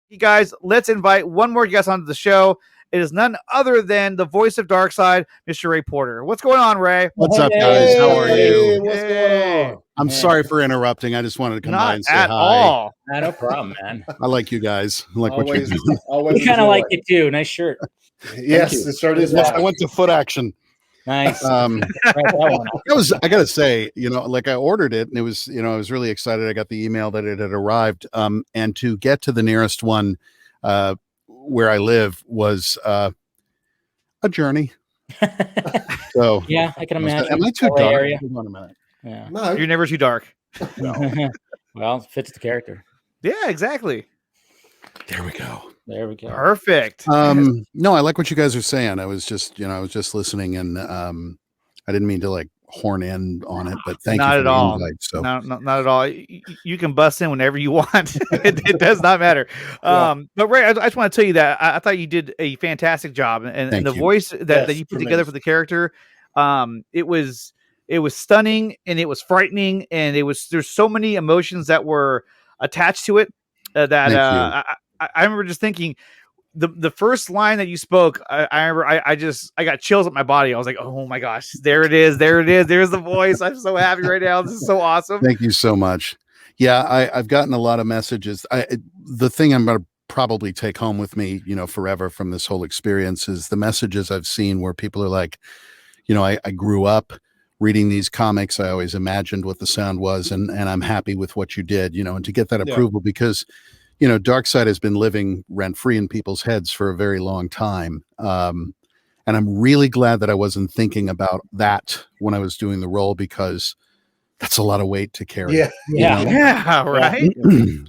You guys, let's invite one more guest onto the show. It is none other than the voice of Darkseid, Mr. Ray Porter. What's going on, Ray? What's up, guys? How are you? What's going on? I'm sorry for interrupting. I just wanted to come by Not and say at hi. all. No problem, man. I like you guys. I like what you're Always, doing. always We kind of enjoy. like it too. Nice shirt. Yes, the shirt is Yes, I live. went to Foot Action. Nice. I gotta say, like I ordered it and it was, I was really excited. I got the email that it had arrived. And to get to the nearest one where I live was a journey. So Yeah, I can imagine. Am I too LA dark? area. Hold on a minute. Yeah. No, You're never too dark. Well, it fits the character. Yeah, exactly. There we go. There we go. Perfect. No, I like what you guys are saying. I was just listening and I didn't mean to like horn in on it, but thank you Not for at the all. invite. So No, not at all. You can bust in whenever you want. It does not matter. But Ray, I just want to tell you that I thought you did a fantastic job, and Thank the you. voice that Yes, you put tremendous. together for the character, it was stunning and it was frightening, and there's so many emotions that were attached to it that Thank you. I remember just thinking. The first line that you spoke, I remember I got chills up my body. I was like, oh my gosh, there it is. There's the voice. I'm so happy right now. This is so awesome. Thank you so much. Yeah, I've gotten a lot of messages. The thing I'm going to probably take home with me, forever from this whole experience is the messages I've seen where people are like, I grew up reading these comics. I always imagined what the sound was, and I'm happy with what you did, and to get that approval because Darkseid has been living rent-free in people's heads for a very long time. And I'm really glad that I wasn't thinking about that when I was doing the role, because that's a lot of weight to carry. Yeah. Right.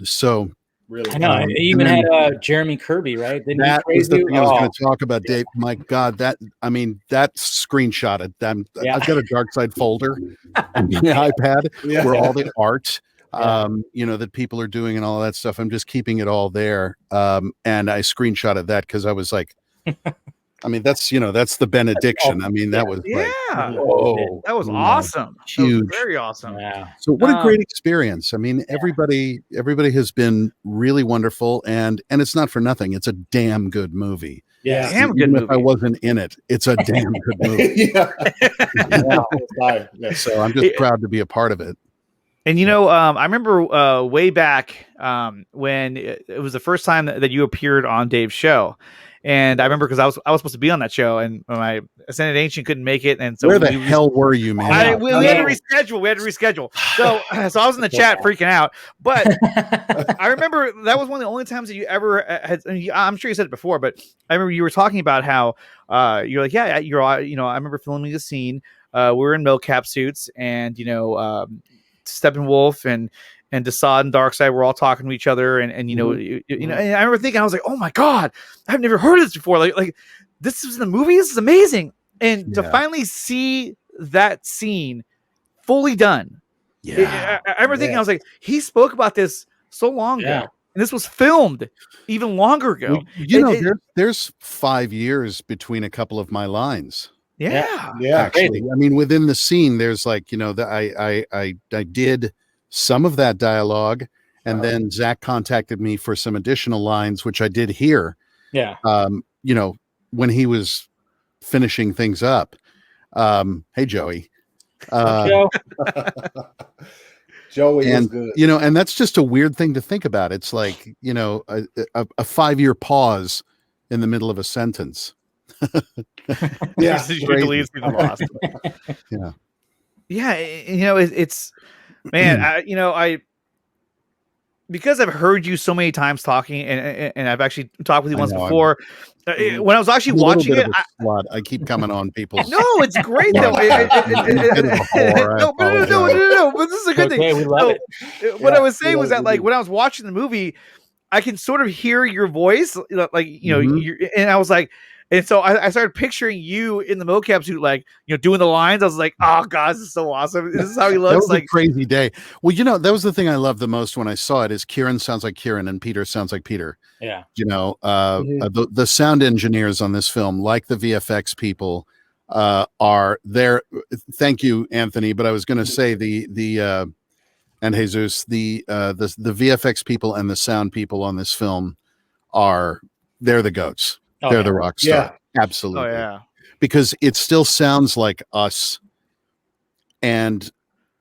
So really. I know. I even and had Jeremy Kirby, right? Didn't he that praise was the you? thing I was Oh, going to talk about, Dave. My God, that screenshotted. I've got a Darkseid folder on my iPad Yeah. where all the art Yeah. that people are doing and all that stuff. I'm just keeping it all there. And I screenshotted that because I was like, that's the benediction. That was like, whoa, That was awesome. huge. That was very awesome. Yeah. So what a great experience. Everybody has been really wonderful, and it's not for nothing. It's a damn good movie. Yeah. Damn good Even movie. if I wasn't in it, it's a damn good movie. Yeah. Yes. So I'm just proud to be a part of it. And I remember way back when it was the first time that you appeared on Dave's show, and I remember because I was supposed to be on that show, and my Ascended Ancient couldn't make it, and so Where the hell were you, man? we had to reschedule. We had to reschedule. So I was in the chat freaking out, but I remember that was one of the only times that you ever had. I'm sure you said it before, but I remember you were talking about how you're like, I remember filming the scene. We were in mocap suits, and Steppenwolf and Desaad and Darkseid were all talking to each other, and and I remember thinking, I was like, oh my god, I've never heard of this before. Like this is in the movie. This is amazing, and to finally see that scene fully done. Yeah, I remember thinking, I was like, he spoke about this so long ago, Yeah. and this was filmed even longer ago. There's 5 years between a couple of my lines. Yeah. Actually, within the scene, there's like, I did some of that dialogue, and then Zack contacted me for some additional lines, which I did here. Yeah. When he was finishing things up. Hey, Joey. Joey is And good. and that's just a weird thing to think about. It's like, a 5-year pause in the middle of a sentence. Yeah. You believe people lost. Yeah. It's man, I because I've heard you so many times talking, and I've actually talked with you once before. When I was actually watching it, I keep coming on people's. no, it's great though. No, but this is a good thing. Okay, we love it. What I was saying was that, like, when I was watching the movie, I can sort of hear your voice, and I was like. And so I started picturing you in the mocap suit, like, doing the lines. I was like, oh, God, this is so awesome. This is how he looks. That was like a crazy day. Well, that was the thing I loved the most when I saw it is Kieran sounds like Kieran and Peter sounds like Peter. Yeah. The sound engineers on this film, like the VFX people, are there. Thank you, Anthony. But I was going to say and Jesus, the VFX people and the sound people on this film they're the goats. Oh, They're yeah. the rock star. Oh Absolutely. yeah. Because it still sounds like us, and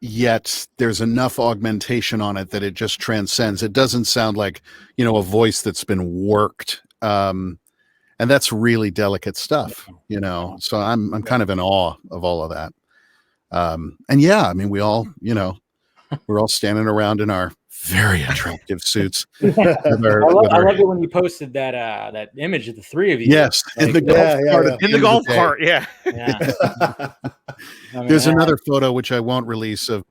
yet there's enough augmentation on it that it just transcends. It doesn't sound like, a voice that's been worked. And that's really delicate stuff, So I'm kind of in awe of all of that. And yeah, I mean, we all, we're all standing around in our very attractive suits. I love it when you posted that image of the three of you. Yes, in the golf cart. In the golf cart, yeah. There's another photo which I won't release of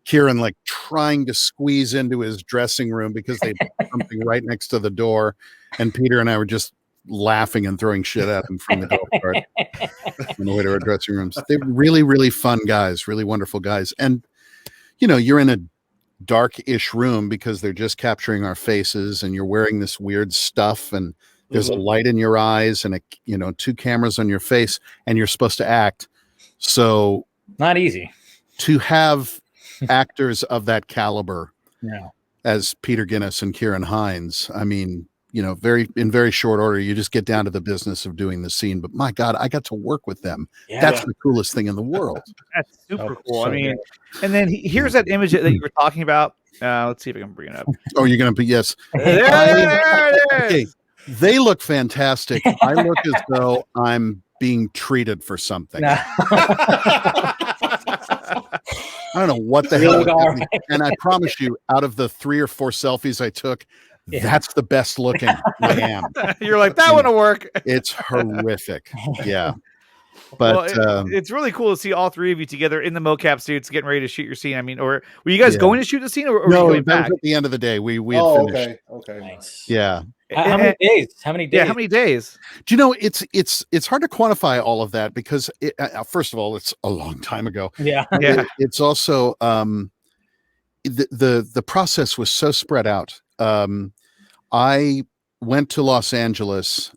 Kieran like trying to squeeze into his dressing room because they put something right next to the door, and Peter and I were just laughing and throwing shit at him from the golf cart on the way to our dressing rooms. They're really, really fun guys, really wonderful guys, and you're in a dark-ish room because they're just capturing our faces, and you're wearing this weird stuff, and there's a light in your eyes and 2 cameras on your face, and you're supposed to act. So not easy to have actors of that caliber Yeah. as Peter Guinness and Kieran Hines. I mean, in very short order, you just get down to the business of doing the scene. But my God, I got to work with them. Yeah. That's the coolest thing in the world. That's super cool. So I mean, and then here's that image that you were talking about. Let's see if I can bring it up. Oh, you're going to be, yes. There it Okay, is. they look fantastic. I look as though I'm being treated for something. I don't know what the hell. Right. And I promise you, out of the 3 or 4 selfies I took, that's the best looking I am. You're like, that one will work. It's horrific. Yeah. But it's really cool to see all 3 of you together in the mocap suits getting ready to shoot your scene. I mean, or were you guys going to shoot the scene, or no, were you that going back? was at the end of the day. We had finished. Okay. Nice. Yeah. How many days? How many days? Yeah, how many days? Do you know, it's hard to quantify all of that because first of all, it's a long time ago. Yeah. Yeah. It's also the process was so spread out. I went to Los Angeles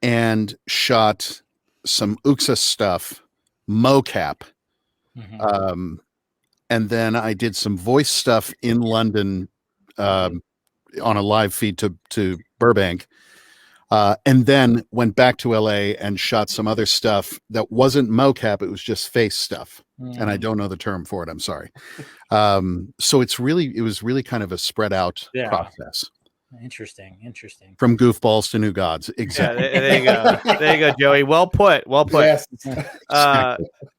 and shot some UXA stuff, mocap. Mhm. And then I did some voice stuff in London on a live feed to Burbank. And then went back to LA and shot some other stuff that wasn't mocap. It was just face stuff. And I don't know the term for it. I'm sorry. So it was really kind of a spread out process. Interesting. From goofballs to new gods. Exactly. Yeah, there you go. There you go, Joey. Well put. Yes.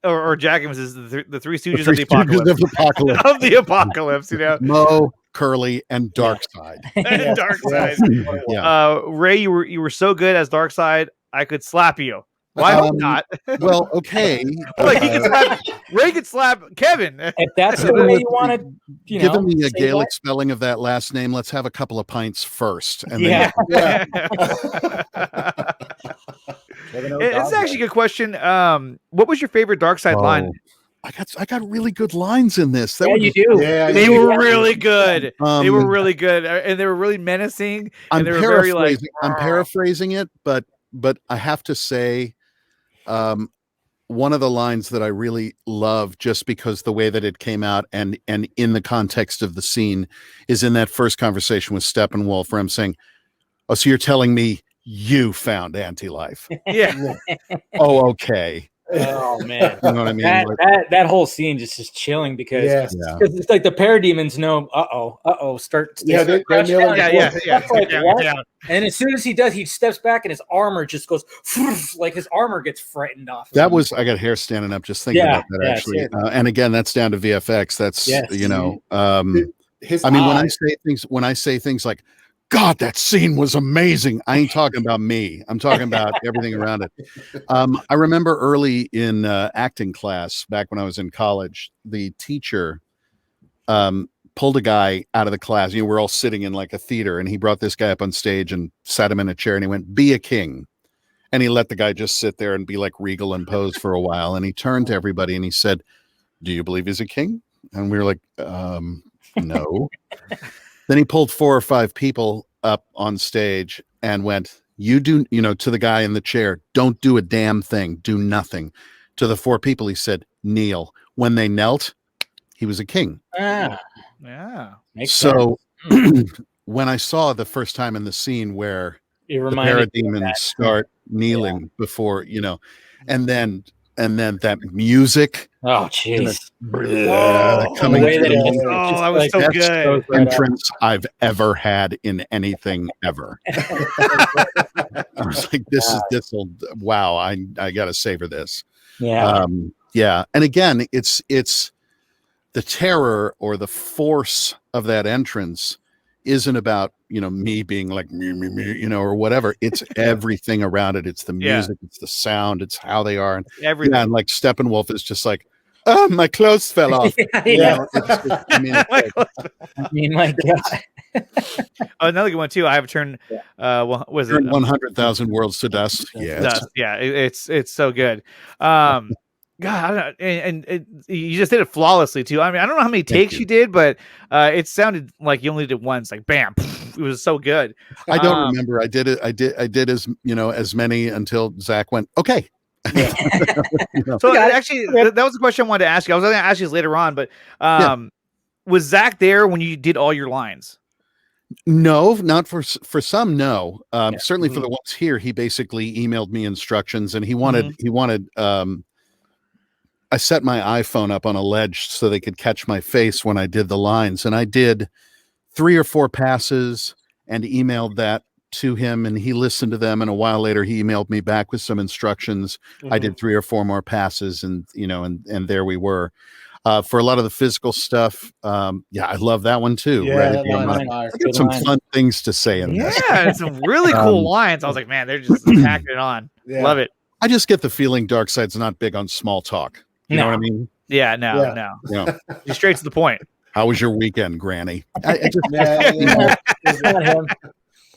Or Jack was the 3 Stooges of the apocalypse. Of the apocalypse, Mo, Curly, and Darkseid. And Darkseid. Yeah. Ray, you were so good as Darkseid, I could slap you. Well, I hope not. Well, okay. Like he could slap Ray could slap Kevin. If that's the way you want to, Given me a Gaelic spelling of that last name, let's have a couple of pints first. And then It's actually a good question. What was your favorite Darkseid line? I got really good lines in this. You do. Yeah, They were really good. They were really good, and they were really menacing. And they were very like. I'm paraphrasing it, but I have to say, one of the lines that I really love, just because the way that it came out and in the context of the scene, is in that first conversation with Steppenwolf, where I'm saying, "Oh, so you're telling me you found anti-life?" Yeah. Oh, okay. Oh man, you know what I mean? That whole scene just is chilling because it's like the parademons know. Start. Yeah. And as soon as he does, he steps back and his armor just goes like his armor gets frightened off. That was I got hair standing up just thinking about that actually. And again, that's down to VFX. That's I mean, when I say things like, God, that scene was amazing, I ain't talking about me. I'm talking about everything around it. I remember early in acting class, back when I was in college, the teacher pulled a guy out of the class. We're all sitting in like a theater, and he brought this guy up on stage and sat him in a chair, and he went, "Be a king." And he let the guy just sit there and be like regal and pose for a while. And he turned to everybody and he said, "Do you believe he's a king?" And we were like, no. Then he pulled 4 or 5 people up on stage and went, "You do," to the guy in the chair, "don't do a damn thing. Do nothing." To the 4 people, he said, "Kneel." When they knelt, he was a king. Yeah. Makes So when I saw the first time in the scene where It the reminded me of parademons that. start kneeling before, and then that music Oh, and jeez. coming the way through that the it wall. just, Oh, that was like, so Best good. goes right up. entrance I've ever had in anything ever. I was like, wow, I gotta savor this. Yeah. Yeah. And again, it's the terror or the force of that entrance isn't about, me being like me, or whatever. It's everything around it. It's the music, it's the sound, it's how they are. And Everything. and like Steppenwolf is just like, oh, my clothes fell off. Yeah. I mean, My God. Another good one too. I have turned. What was it? 100,000 worlds to dust. Yeah. Dust. Yeah. It's so good. God, I don't know. And you just did it flawlessly too. I mean, I don't know how many takes you did, but it sounded like you only did once. Like bam, it was so good. I don't remember. I did as many until Zack went, okay. Yeah. So actually, that was the question I wanted to ask you. I was going to ask you this later on, but was Zack there when you did all your lines? No, not for some. No, certainly for the ones here, he basically emailed me instructions, and he wanted. I set my iPhone up on a ledge so they could catch my face when I did the lines, and I did 3 or 4 passes and emailed that to him, and he listened to them. And a while later, he emailed me back with some instructions. I did 3 or 4 more passes, and and there we were. For a lot of the physical stuff, I love that one too. Yeah, I got some fun things to say in this. Yeah, some really cool lines. I was like, man, they're just packing it on. Yeah. Love it. I just get the feeling Darkseid's not big on small talk. You know what I mean? Yeah, no. You're straight to the point. How was your weekend, Granny? I just, It's not him.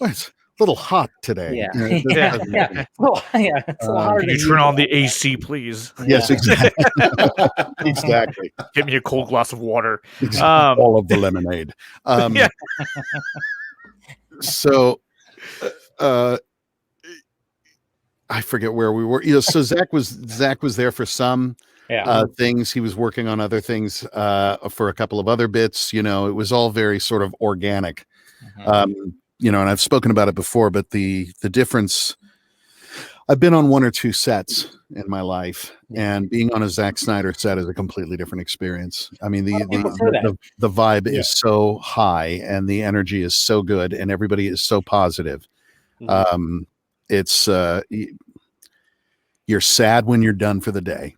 well, it's a little hot today. Yeah. Yeah. It's a little harder Can you to turn use. on the AC, please? Yes, exactly. Exactly. Get me a cold glass of water. All of the lemonade. Yeah. So, I forget where we were. So Zack was there for some things. He was working on other things for a couple of other bits. It was all very sort of organic. And I've spoken about it before, but the difference, I've been on 1 or 2 sets in my life, and being on a Zack Snyder set is a completely different experience. I mean, the vibe is so high and the energy is so good and everybody is so positive. It's you're sad when you're done for the day.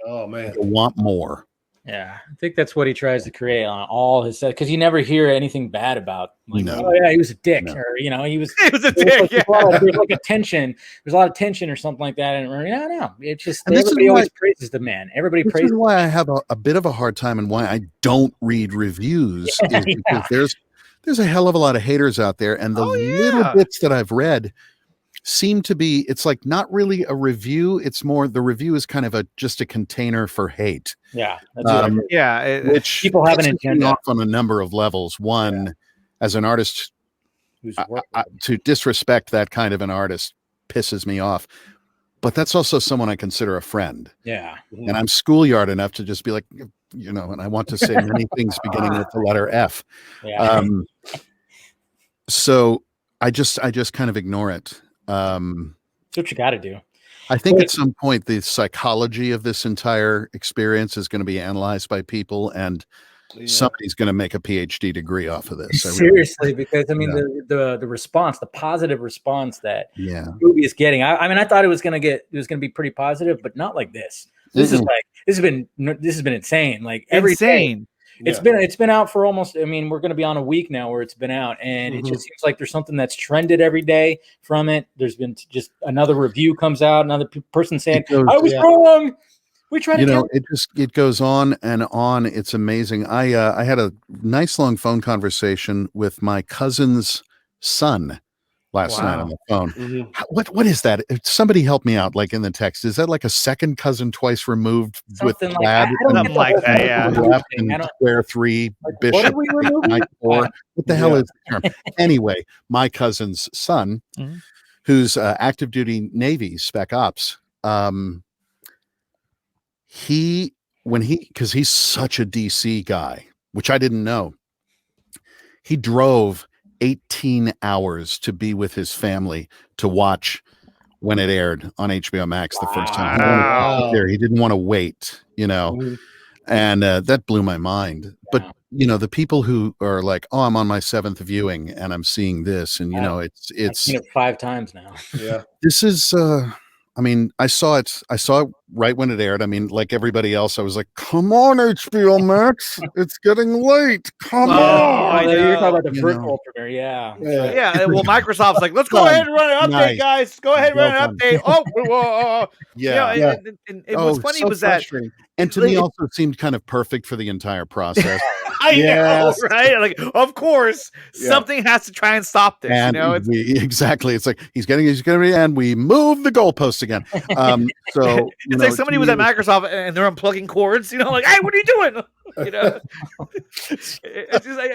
Oh man, you want more. Yeah, I think that's what he tries to create on all his sets, because you never hear anything bad about, like, No. oh yeah, he was a dick, No. or he was a dick. there's like a tension. There's a lot of tension or something like that, and no, it's just everybody always praises the man. Everybody praises. This is why I have a bit of a hard time, and why I don't read reviews is because there's a hell of a lot of haters out there, and the little bits that I've read seem to be, it's like not really a review. It's more, the review is kind of just a container for hate. Yeah. That's which people have an agenda off on a number of levels. One, as an artist, to disrespect that kind of an artist pisses me off. But that's also someone I consider a friend. Yeah. And I'm schoolyard enough to just be like, and I want to say many things beginning with the letter F. Yeah. So I just kind of ignore it. That's what you got to do. I think at some point the psychology of this entire experience is going to be analyzed by people, and somebody's going to make a PhD degree off of this. Seriously, because I mean the response, the positive response that the movie is getting. I mean, I thought it was going to be pretty positive, but not like this. This is like this has been insane. Like every day. It's been out for almost, I mean, we're going to be on a week now where it's been out, and it just seems like there's something that's trended every day from it. There's been just another review comes out, another person saying, I was wrong. We tried to it goes on and on. It's amazing. I had a nice long phone conversation with my cousin's son last night on the phone. What is that? Somebody help me out, like in the text. Is that like a second cousin twice removed something with plaid? Something like that, and square 3 like, bishop. What the hell is the term? Anyway, my cousin's son, who's active duty Navy Spec Ops, because he's such a DC guy, which I didn't know. he drove 18 hours to be with his family to watch when it aired on HBO Max the first time. He didn't want to wait, and that blew my mind. But the people who are like, oh, I'm on my 7th viewing and I'm seeing this, and it's I've seen it 5 times now. Yeah, this is I saw it right when it aired. I mean, like everybody else, I was like, come on, HBO Max, it's getting late. Come on. You're talking about the virtual premiere. Yeah. Well, Microsoft's like, let's go ahead and run an update, guys. Go ahead and run an update. And what's funny was that, and to me, also seemed kind of perfect for the entire process. I know, right? Like, of course, something has to try and stop this. And exactly. It's like he's getting and we move the goalpost again. So it's like somebody was at Microsoft and they're unplugging cords. Like, hey, what are you doing? It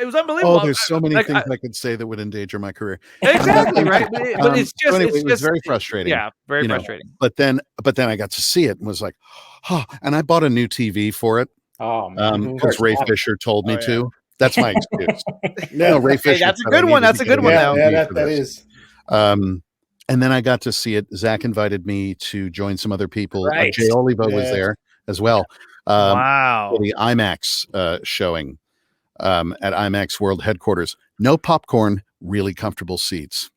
was unbelievable. Oh, there's so many things I could say that would endanger my career. Exactly, right. But it's just, it was very frustrating. Yeah, very frustrating. But then I got to see it and was like, and I bought a new TV for it. Oh man, because Ray Fisher told me to. That's my excuse. No, Ray Fisher. That's a good one. That's a good one. Yeah, that is. And then I got to see it. Zach invited me to join some other people. Right. Jay Oliva was there as well. Wow. For the IMAX showing at IMAX World Headquarters. No popcorn, really comfortable seats.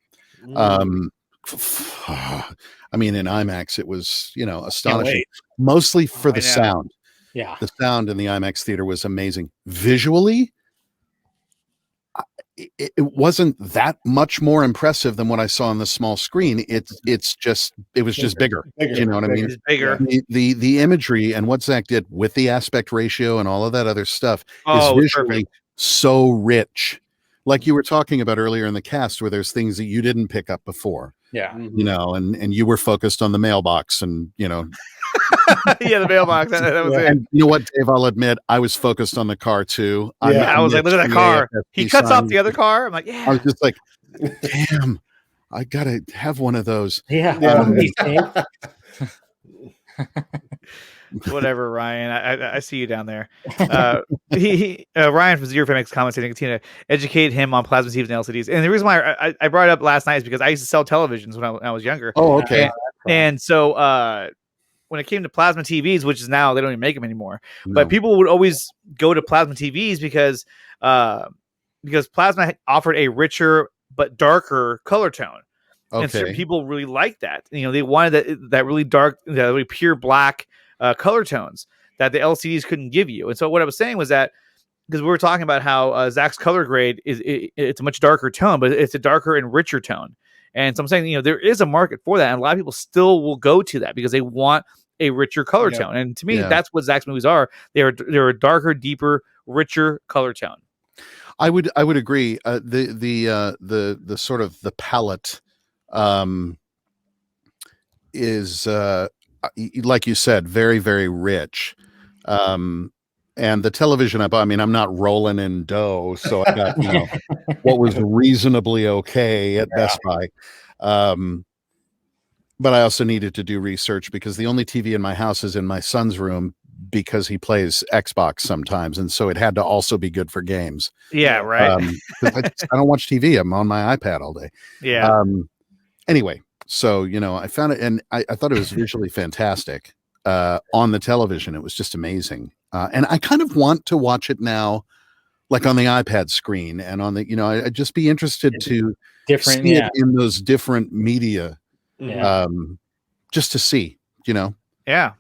I mean, in IMAX, it was, astonishing. Mostly for the sound. Yeah. The sound in the IMAX theater was amazing. Visually, it wasn't that much more impressive than what I saw on the small screen. It was just bigger. You know what I mean? It's bigger. The imagery and what Zack did with the aspect ratio and all of that other stuff is visually so rich. Like you were talking about earlier in the cast, where there's things that you didn't pick up before. Yeah. And you were focused on the mailbox and, the mailbox. That was it. And you know what, Dave? I'll admit, I was focused on the car too. I was like, look at that car. He cuts off the other car. I'm like, yeah. I was just like, damn, I gotta have one of those. Yeah. Whatever, Ryan. I see you down there. Ryan from Zero Makes comments saying continue to educate him on plasma TVs and LCDs. And the reason why I brought it up last night is because I used to sell televisions when I was younger. Oh, okay. And so when it came to plasma TVs, which is now they don't even make them anymore, but people would always go to plasma TVs because plasma offered a richer but darker color tone. Okay. And so people really liked that. They wanted that really dark, that really pure black color tones that the LCDs couldn't give you. And so what I was saying was that, because we were talking about how Zack's color grade it's a much darker tone, but it's a darker and richer tone. And so I'm saying, there is a market for that, and a lot of people still will go to that because they want a richer color tone. And to me, that's what Zack's movies are. They're a darker, deeper, richer color tone. I would agree. The sort of the palette is like you said, very, very rich. And the television I bought, I mean, I'm not rolling in dough, so I got what was reasonably okay at Best Buy. But I also needed to do research because the only TV in my house is in my son's room because he plays Xbox sometimes, and so it had to also be good for games. Yeah, right. I don't watch TV. I'm on my iPad all day. Yeah. Anyway, so I found it, and I thought it was visually fantastic. On the television, it was just amazing. And I kind of want to watch it now, like on the iPad screen and on the, I'd just be interested to see it in those different media, just to see, Yeah,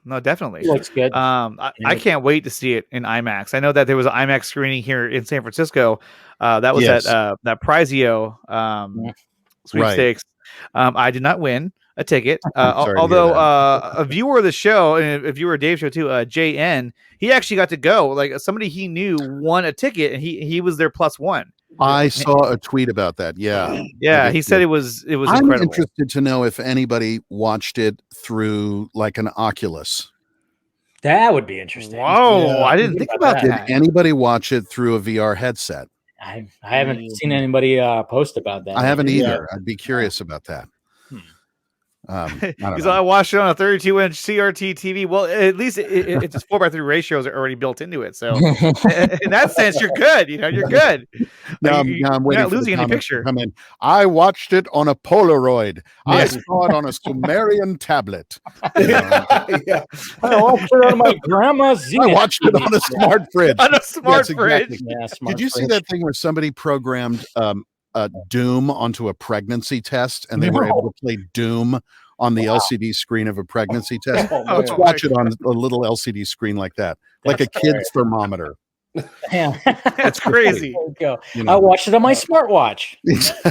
no, definitely. It looks good. I can't wait to see it in IMAX. I know that there was an IMAX screening here in San Francisco. That was at that Prizio sweepstakes. Right. I did not win a ticket. Although a viewer of the show, and a viewer of Dave's show too, JN, he actually got to go. Like somebody he knew won a ticket, and he was their +1. I saw a tweet about that. Yeah. Yeah, he said it was I'm incredible. interested to know if anybody watched it through like an Oculus. That would be interesting. Whoa, I didn't think about that. Did anybody watch it through a VR headset? I haven't seen anybody post about that. I haven't either. I'd be curious about that. Because I watched it on a 32-inch CRT TV. Well, at least it's just 4:3 ratios are already built into it. So in that sense, you're good. You're good. Now You're I'm waiting not for losing the any comments to picture. come in. I watched it on a Polaroid. I saw it on a Sumerian tablet. Yeah. I watched it on my grandma's I watched it on a smart fridge. On a smart Yes, fridge. exactly. Yeah, smart Did you see fridge. that thing where somebody programmed Doom onto a pregnancy test, and they were able to play Doom on the LCD screen of a pregnancy test? Oh, Let's man. watch it on a little LCD screen like that, like a That's kid's thermometer. Damn. That's crazy. There you go. You I know. watched it on my smartwatch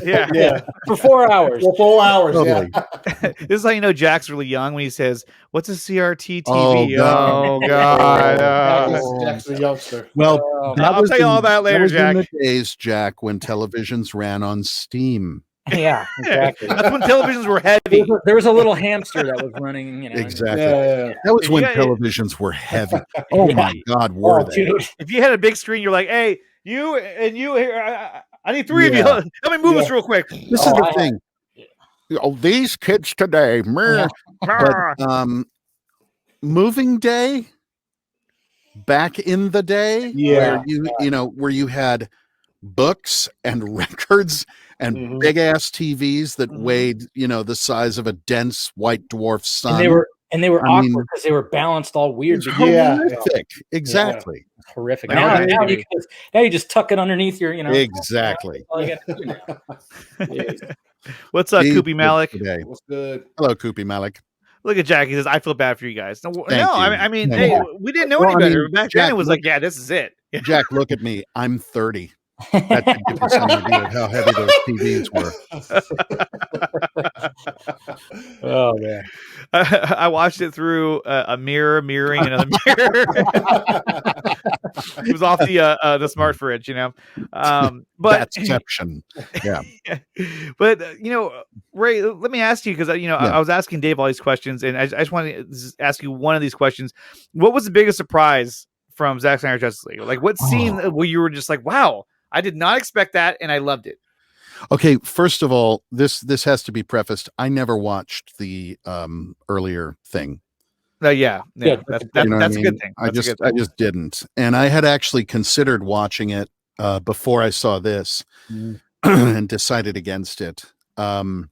Yeah. Yeah. for 4 hours. For 4 hours. Totally. Yeah. This is how you know Jack's really young when he says, "What's a CRT TV?" Oh, God. Oh, God. Jack's a youngster. Well, that I'll was tell you all about later, was Jack. in the days, Jack, when televisions ran on Steam. Yeah, exactly. That's when televisions were heavy. There was a little hamster that was running, Exactly. Yeah. That was If when you got- televisions were heavy. Oh my God, were Oh, they? dude. If you had a big screen, you're like, "Hey, you and you here. I need three of you. Yeah. Let me move this real quick." This is Oh, the thing. Oh, these kids today. Meh. Yeah. But moving day back in the day, Yeah. where you had books and records and big ass TVs that weighed, the size of a dense white dwarf sun. And they were I mean, awkward because they were balanced all weird. It's Yeah. horrific. Exactly. It's horrific. Now Now you just tuck it underneath your, Exactly. All you gotta do now. Jeez. What's up, These Koopy kids Malik? today. What's good? Hello, Koopy Malik. Look at Jack. He says, "I feel bad for you guys." No, Thank I you. mean, Thank hey, you. we didn't know Well, any I better. mean, Back Jack, then, it was look- like, "Yeah, this is it." Jack, look at me. I'm 30. That should give you some idea of how heavy those TVs were. Oh man. I watched it through a mirror mirroring another mirror. It was off the smart fridge, but That's exception. Yeah. But Ray, let me ask you, because I was asking Dave all these questions, and I just want to ask you one of these questions. What was the biggest surprise from Zack Snyder Justice League? Like, what scene where you were just like, "Wow, I did not expect that, and I loved it"? Okay, first of all, this has to be prefaced. I never watched the earlier thing. Yeah, Good. that's You know what that's I a good mean? thing. I That's a just good thing. I just didn't. And I had actually considered watching it before I saw this and decided against it. Oh,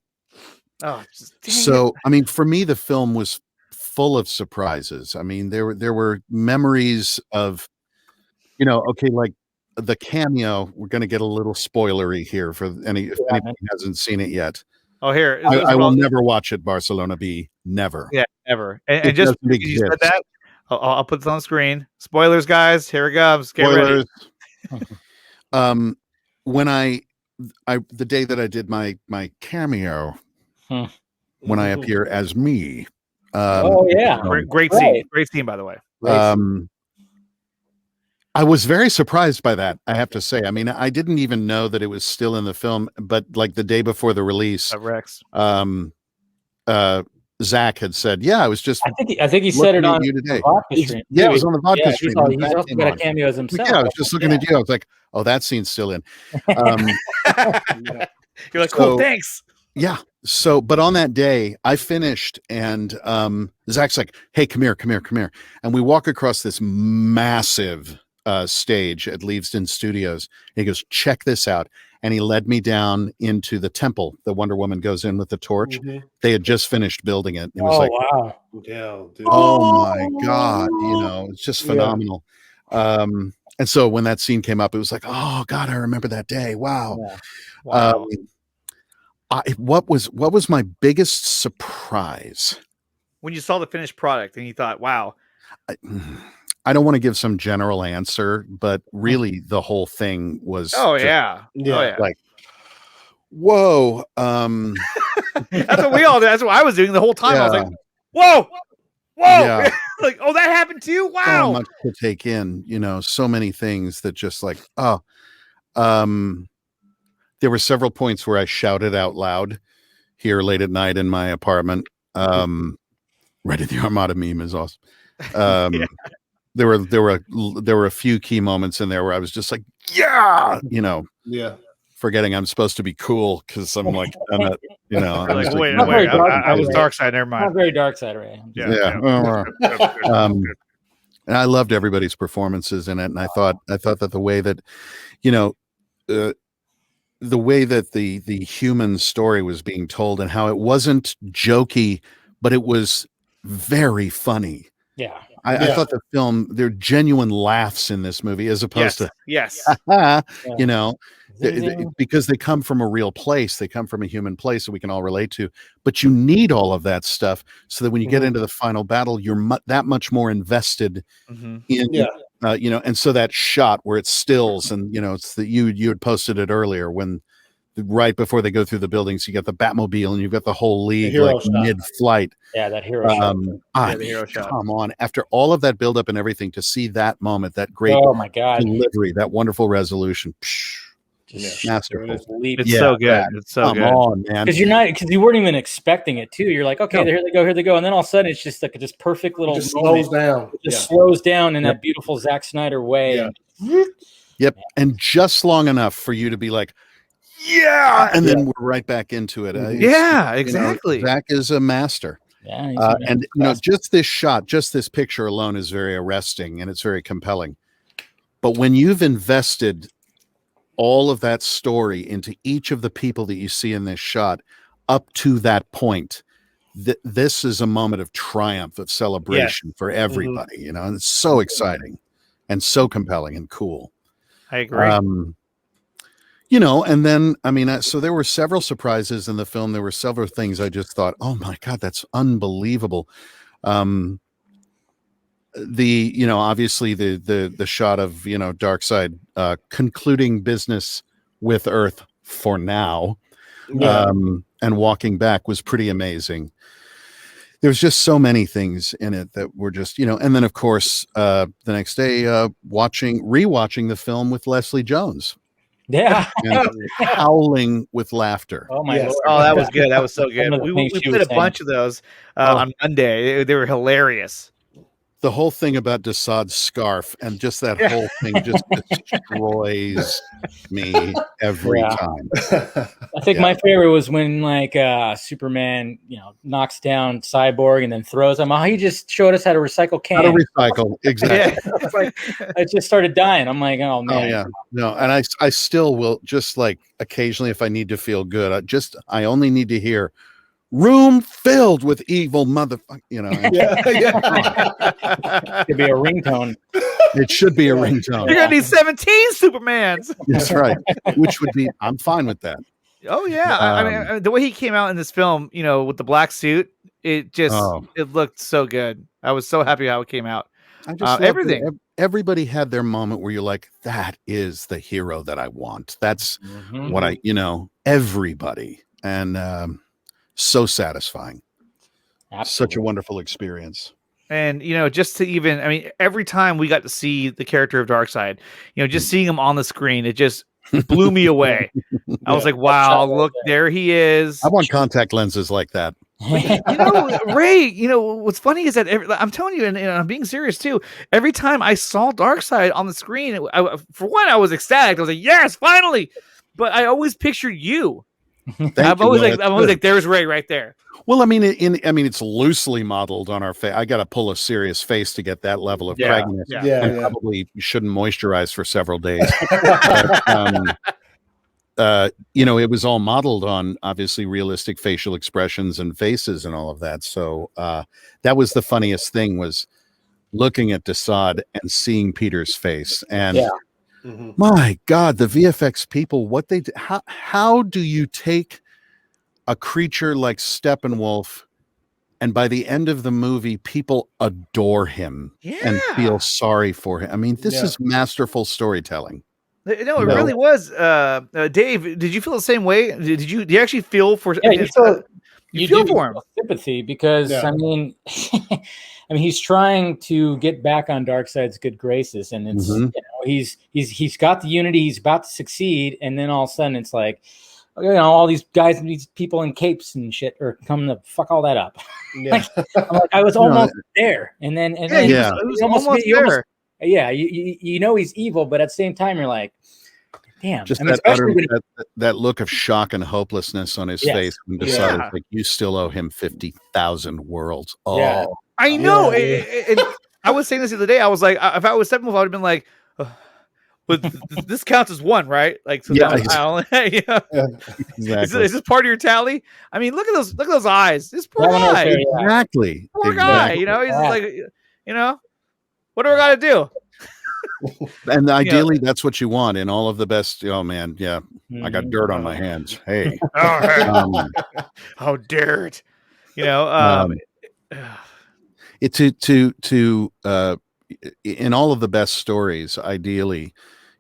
So, I mean, for me, the film was full of surprises. I mean, there were memories of, okay, like the cameo. We're going to get a little spoilery here for if anybody hasn't seen it yet. Oh, here I will never watch it. Barcelona B. Never. Yeah, ever. It And just doesn't because you said exist. that, I'll put this on the screen. Spoilers, guys. Here it comes. Get ready. Spoilers. When I the day that I did my cameo, when I appear as me. Oh yeah. Great scene. Great scene, by the way. I was very surprised by that, I have to say. I mean, I didn't even know that it was still in the film, but like the day before the release, Rex. Zack had said, "Yeah, I was just I think he said it on you today." vodka stream. Yeah, it was on the vodka stream. He's when Zack also came got a on. cameo as himself. Yeah, I was just looking at you. I was like, "Oh, that scene's still in." You're like, "Cool, thanks." Yeah. So, but on that day, I finished, and Zack's like, "Hey, come here," and we walk across this massive stage at Leavesden Studios. And he goes, "Check this out," and he led me down into the temple. The Wonder Woman goes in with the torch. They had just finished building it. It was wow. Yeah, dude. oh my God, it's just phenomenal. And so when that scene came up, it was like, oh God, I remember that day. Wow. Yeah. Wow. What was my biggest surprise? When you saw the finished product and you thought, "Wow." I don't want to give some general answer, but really the whole thing was Like, whoa. that's what we all did. That's what I was doing the whole time. I was like, whoa. Yeah. Like, oh, that happened too. So Wow. much to take in, so many things that just like, there were several points where I shouted out loud here late at night in my apartment. Ready the Armada meme is awesome. There were a few key moments in there where I was just like, yeah. Yeah. forgetting I'm supposed to be cool because I'm like, I'm not, you know, You're like, wait, Not very dark I was side, dark side. Never Not mind. very dark side, right? And I loved everybody's performances in it, and I thought that the way that, you know, the way that the human story was being told and how it wasn't jokey, but it was very funny. Yeah. I thought the film, there are genuine laughs in this movie as opposed to, you know, because they come from a real place. They come from a human place that we can all relate to. But you need all of that stuff so that when you get into the final battle, you're that much more invested in, you know, and so that shot where it stills and, you know, it's that you had posted it earlier when right before they go through the buildings, you got the Batmobile and you've got the whole league like mid-flight. Yeah, that hero shot. The hero shot. Come on, after all of that buildup and everything, to see that moment, that great delivery, that wonderful resolution, masterful. It's so good. It's so good. Come on, man. Because you weren't even expecting it too. You're like, okay, here they go, and then all of a sudden it's just like this perfect little slows down. It just slows down in that beautiful Zack Snyder way. Yep, and just long enough for you to be like, and then we're right back into it. Exactly. You know, Zack is a master. Yeah, and you know, just this shot, just this picture alone is very arresting and it's very compelling. But when you've invested all of that story into each of the people that you see in this shot up to that point, this is a moment of triumph, of celebration for everybody, you know, and it's so exciting and so compelling and cool. I agree. You know, and then, I mean, so there were several surprises in the film. There were several things I just thought, oh my God, that's unbelievable. You know, obviously the shot of, you know, Darkseid concluding business with Earth for now, and walking back was pretty amazing. There's just so many things in it that were just, you know, and then of course, the next day, rewatching the film with Leslie Jones. Yeah. And howling with laughter. Oh my Lord. Oh, that was good. That was so good. We played a bunch of those on Monday. They were hilarious. The whole thing about Desaad's scarf and just that whole thing just destroys me every time. I think my favorite was when like Superman, you know, knocks down Cyborg and then throws him. Oh, he just showed us how to recycle cans. How to recycle, exactly. It's like I just started dying. I'm like, oh man. Oh yeah, no, and I still will, just like occasionally if I need to feel good, I only need to hear room filled with evil motherfucker, you know. It could be a ringtone. It should be a ringtone. You're gonna need 17 Supermans. That's right. Which would be, I'm fine with that. Oh yeah. I mean, the way he came out in this film, you know, with the black suit, it just it looked so good. I was so happy how it came out. I just everything. Everybody had their moment where you're like, that is the hero that I want. That's what I, you know, everybody. And so satisfying. Absolutely. Such a wonderful experience. And, you know, just to even, I mean, every time we got to see the character of Darkseid, you know, just seeing him on the screen, it just blew me away. I was like, wow, look, there he is. I want contact lenses like that. You know, Ray, you know, what's funny is that I'm telling you, and I'm being serious too, every time I saw Darkseid on the screen, for one, I was ecstatic. I was like, yes, finally. But I always pictured you. I'm always like, there's Ray right there. Well, I mean, it's loosely modeled on our face. I got to pull a serious face to get that level of cragginess. Probably shouldn't moisturize for several days. But, you know, it was all modeled on obviously realistic facial expressions and faces and all of that. So that was the funniest thing, was looking at Desaad and seeing Peter's face. And my God, the VFX people, what they how do you take a creature like Steppenwolf and by the end of the movie people adore him and feel sorry for him? I mean, this is masterful storytelling. No, it really was. Dave, did you feel the same way? Did you actually feel for you feel for him sympathy, because I mean he's trying to get back on Darkseid's good graces, and it's you know, he's got the unity, he's about to succeed, and then all of a sudden it's like, you know, all these guys, these people in capes and shit are coming to fuck all that up. I was almost there, and then it was almost there. You know he's evil, but at the same time you're like, damn. Just I mean, that look of shock and hopelessness on his face when decided like you still owe him 50,000 worlds. Oh, yeah. I know. Yeah. And I was saying this the other day. I was like, if I was Steppenwolf, I would have been like, but this counts as one, right? Like, so yeah, exactly. Is this part of your tally? I mean, look at those eyes. This poor guy. Exactly. Poor guy. You know, he's just like, you know, what do I got to do? And ideally, that's what you want in all of the best. Oh man, yeah, I got dirt on my hands. Hey, how dare it? You know, it in all of the best stories, ideally,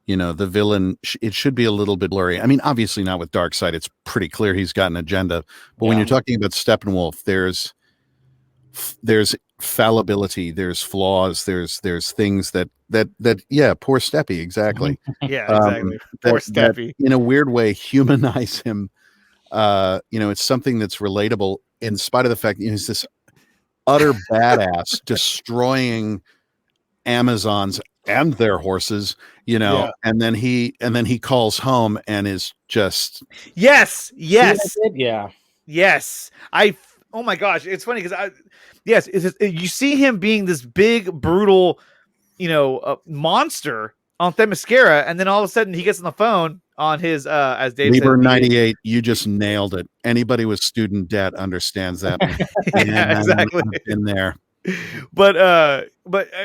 you know, the villain, it should be a little bit blurry. I mean, obviously not with Darkseid. It's pretty clear he's got an agenda. But when you're talking about Steppenwolf, there's fallibility, there's flaws, there's things that poor Steppy, exactly. Exactly. Poor Steppy. In a weird way, humanize him. You know, it's something that's relatable in spite of the fact that he's this utter badass destroying Amazons and their horses, you know, and then he calls home and is just yes. Oh my gosh, it's funny because you see him being this big, brutal, you know, monster on Themyscira, and then all of a sudden he gets on the phone on his as Dave Lieber said, 98. You just nailed it. Anybody with student debt understands that. Exactly. In there. But I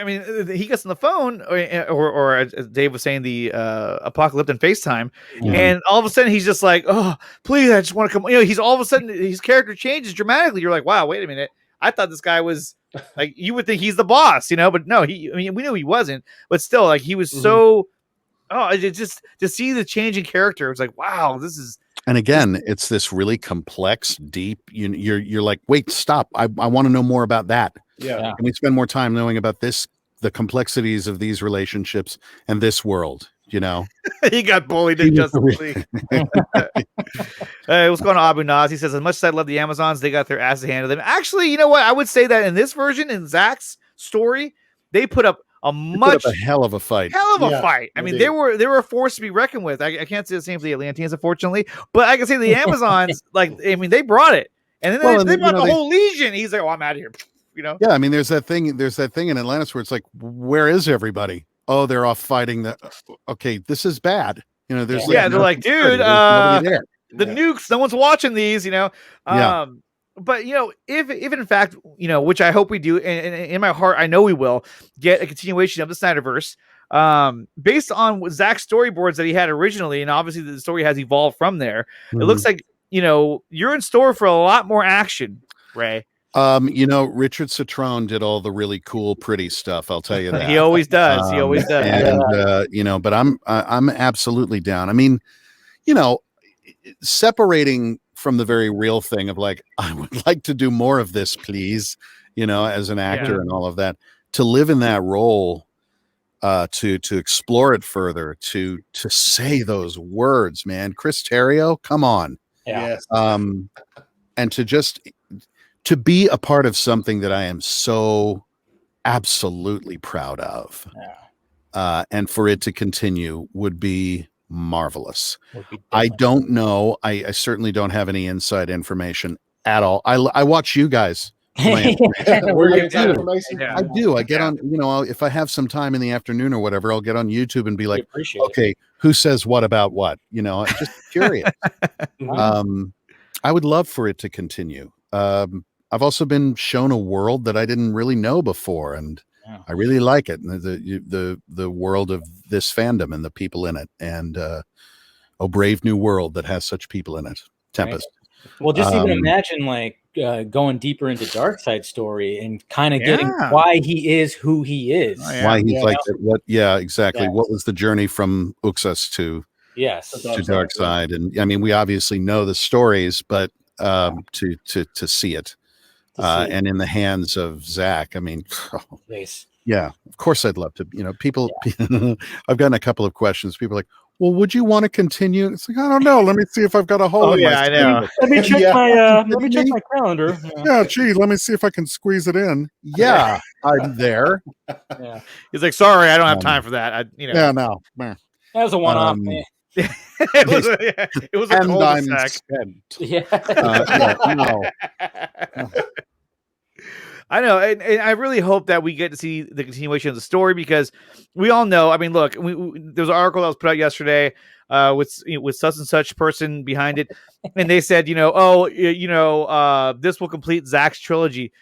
mean, he gets on the phone, or as Dave was saying, the Apocalypse and FaceTime, and all of a sudden he's just like, "Oh, please, I just want to come." You know, he's all of a sudden his character changes dramatically. You're like, "Wow, wait a minute! I thought this guy was like you would think he's the boss, you know?" But no, I mean, we knew he wasn't, but still, like he was so. Oh, it just to see the change in character, it was like, wow, this is. And again, it's this really complex, deep. You're like, wait, stop! I want to know more about that. Yeah. Can we spend more time knowing about this, the complexities of these relationships and this world? You know, he got bullied in Justice League. Hey, what's going on, Abu Naz? He says, as much as I love the Amazons, they got their asses handed to them. Actually, you know what? I would say that in this version, in Zack's story, they put up a hell of a fight. I mean, they were a force to be reckoned with. I can't say the same for the Atlanteans, unfortunately, but I can say the Amazons, like, I mean, they brought it, and then they brought the whole Legion. He's like, oh, I'm out of here. You know? Yeah, I mean, there's that thing in Atlantis where it's like, where is everybody? Oh, they're off fighting okay, this is bad. You know, there's they're like, dude, the nukes, no one's watching these, you know. But you know, if in fact, you know, which I hope we do, and in my heart, I know we will get a continuation of the Snyderverse, based on Zack's storyboards that he had originally, and obviously the story has evolved from there. It looks like, you know, you're in store for a lot more action, Ray. You know, Richard Citrone did all the really cool, pretty stuff. I'll tell you that. He always does. And you know, but I'm absolutely down. I mean, you know, separating from the very real thing of like, I would like to do more of this, please. You know, as an actor and all of that, to live in that role, to explore it further, to say those words, man. Chris Terrio, come on. Yes. And to be a part of something that I am so absolutely proud of, and for it to continue would be marvelous. I don't know. I certainly don't have any inside information at all. I watch you guys. I do. I get on, you know, if I have some time in the afternoon or whatever, I'll get on YouTube and be like, okay, who says what about what? You know, I'm just curious. I would love for it to continue. I've also been shown a world that I didn't really know before, and I really like it. And the world of this fandom and the people in it, and oh, brave new world that has such people in it. Tempest. Right. Well, just even imagine like going deeper into Darkseid's story and kind of getting why he is who he is. Why he's like that. What? Yeah, exactly. What was the journey from Uxas to Darkseid? And I mean, we obviously know the stories, but to see it. And in the hands of Zack, I mean, yeah, of course I'd love to. You know, people. I've gotten a couple of questions. People are like, well, would you want to continue? It's like, I don't know. Let me see if I've got a hole in my I know. Let me check my calendar. Yeah, gee, let me see if I can squeeze it in. Yeah, I'm there. He's like, sorry, I don't have time for that. Yeah, no. That was a one-off. It was a and I'm cul-de-sac. spent. Yeah. No. I know, and I really hope that we get to see the continuation of the story, because we all know. I mean, look, there was an article that was put out yesterday with such and such person behind it, and they said, this will complete Zack's trilogy.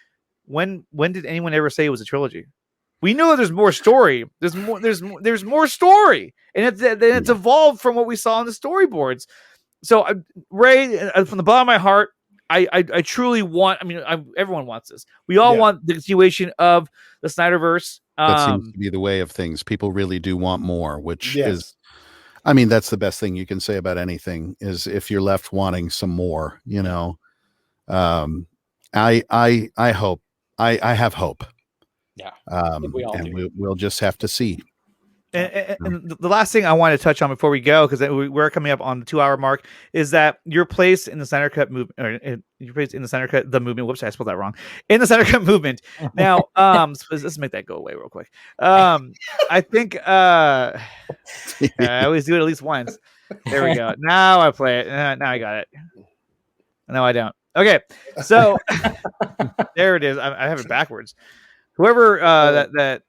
When did anyone ever say it was a trilogy? We know there's more story. There's more story, and it's evolved from what we saw in the storyboards. So, Ray, from the bottom of my heart, I truly want. I mean, everyone wants this. We all want the continuation of the Snyderverse. That seems to be the way of things. People really do want more, which is, I mean, that's the best thing you can say about anything, is if you're left wanting some more. I hope. I have hope. Yeah. We'll just have to see. And the last thing I want to touch on before we go, because we're coming up on the 2-hour mark, is that your place in the Snyder Cut movement, or your place in the Snyder Cut, the movement. Whoops, I spelled that wrong. In the Snyder Cut movement. Now, let's make that go away real quick. I think I always do it at least once. There we go. Now I play it. Now I got it. No, I don't. Okay, so there it is. I have it backwards. Whoever that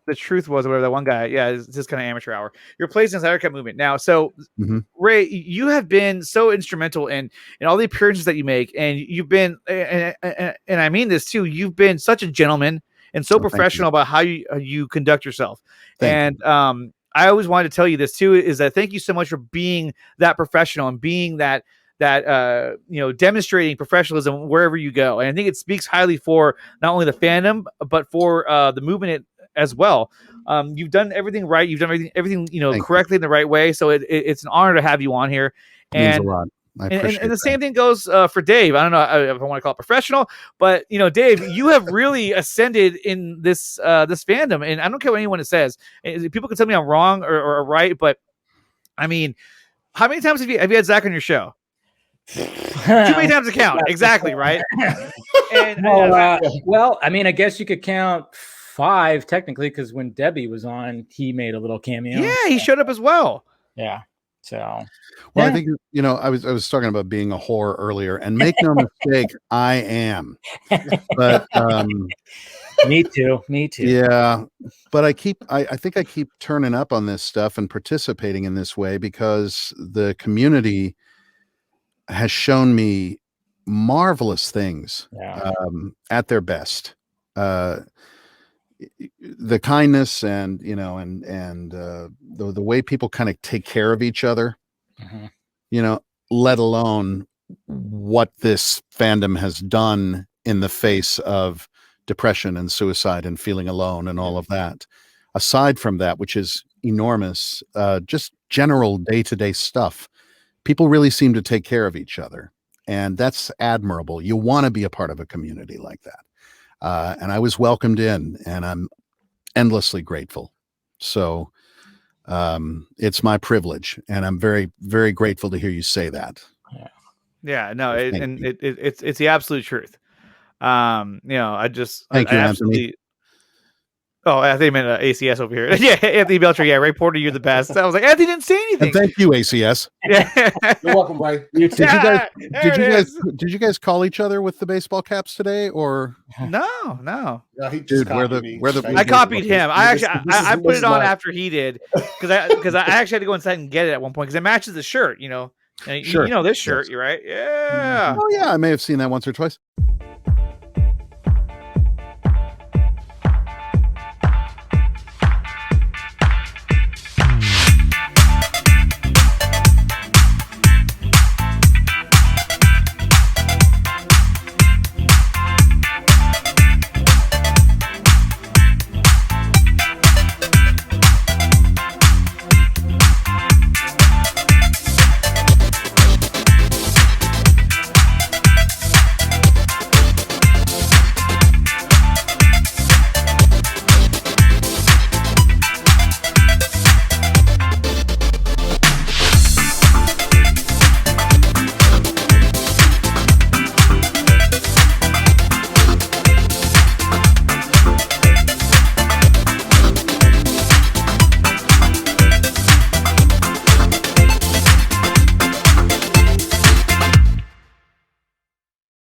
the truth was, or whatever that one guy, it's just kind of amateur hour. You're placed in the Snyder Cut movement now. So, Ray, you have been so instrumental in all the appearances that you make, and you've been, and I mean this too. You've been such a gentleman and so professional about how you conduct yourself. I always wanted to tell you this too, is that thank you so much for being that professional and being that demonstrating professionalism wherever you go. And I think it speaks highly for not only the fandom, but for the movement as well. You've done everything right. You've done everything correctly in the right way. So it's an honor to have you on here. Means a lot. I appreciate and the same thing goes for Dave. I don't know if I want to call it professional, but Dave, you have really ascended in this fandom, and I don't care what anyone says. People can tell me I'm wrong or right, but I mean, how many times have you had Zack on your show? Too many times to count. Exactly, right? Well, I mean, I guess you could count 5 technically, because when Debbie was on, he made a little cameo. Yeah, he showed up as well. Yeah. So, I think I was talking about being a whore earlier, and make no mistake, I am. But me too. Yeah, but I think I keep turning up on this stuff and participating in this way because the community has shown me marvelous things at their best. The kindness and the way people kind of take care of each other, let alone what this fandom has done in the face of depression and suicide and feeling alone and all of that. Aside from that, which is enormous, just general day-to-day stuff, people really seem to take care of each other, and that's admirable. You want to be a part of a community like that. And I was welcomed in, and I'm endlessly grateful. So it's my privilege, and I'm very, very grateful to hear you say that. Yeah, no, it's the absolute truth. I just thank you, absolutely. Anthony. Oh, I think I meant ACS over here. Yeah, Anthony Belcher. Yeah, Ray Porter, you're the best. I was like, Anthony didn't say anything. And thank you, ACS. You're welcome, Ray. Did you guys call each other with the baseball caps today, or no? No, he just dude, copied me. I copied him. I put it on after he did because I actually had to go inside and get it at one point because it matches the shirt. Sure. This shirt, you're right. Yeah. Oh yeah, I may have seen that once or twice.